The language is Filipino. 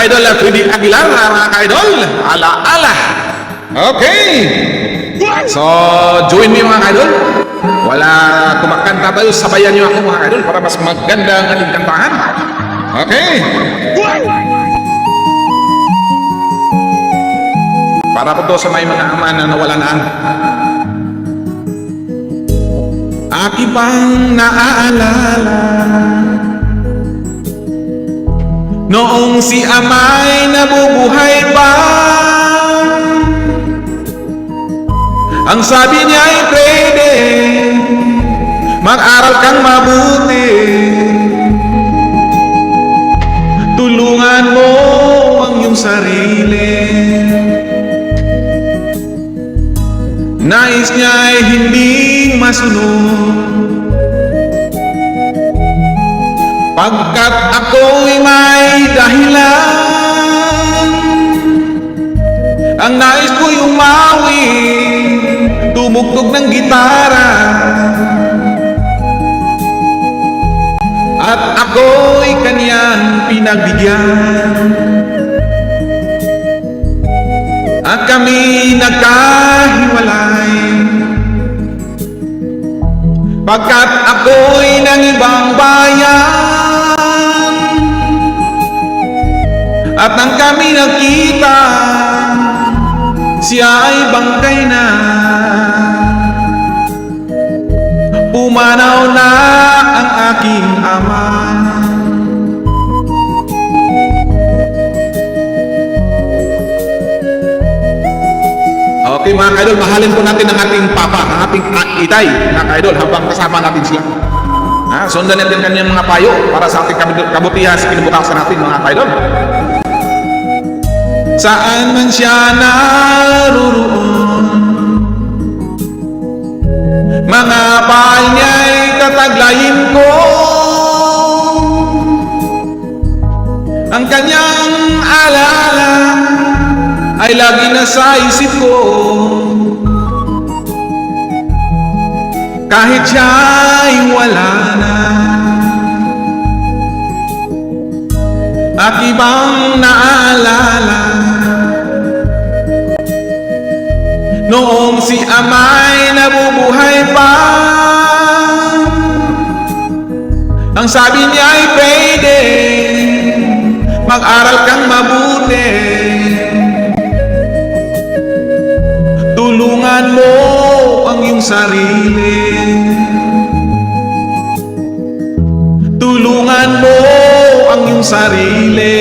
ka-idol Freddy Aguilar, mga ka-idol. Ala-ala. Okay. So, join me mga ka-idol. Wala kumakanta tayo, sabayan niyo ako mga ka-idol para mas maganda ang ating kantahan. Okay. Para po to sa may mga ama na nawalaan. Aki bang naaalala noong si ama'y nabubuhay pa? Ang sabi niya ay pwede, mag-aral kang mabuti, tulungan mo ang iyong sarili. Nais niya ay hindi masunod, pagkat ako'y may dahilan. Ang nais ko'y umawi, tumugtog ng gitara, at ako'y kaniyang pinagbigyan. At kami nagkahiwalay, pagkat ako'y ng ibang bayan. At nang kami nagkita, siya ay bangkay na, pumanaw na ang aking ama. Okay mga ka-idol, mahalin po natin ang ating papa, ang ating itay, mga ka-idol, habang kasama natin sila. Sundan natin kanyang mga payo para sa ating kabutihan sa kinabukasan natin mga ka-idol. Saan man siya naroon, mga pahal niya'y tataglayin ko. Ang kanyang alala ay lagi na sa isip ko, kahit siya'y wala na. Aki bang naalala noong si ama'y nabubuhay pa? Ang sabi niya ay pwede, mag-aral kang mabuti, tulungan mo ang iyong sarili, tulungan mo ang iyong sarili.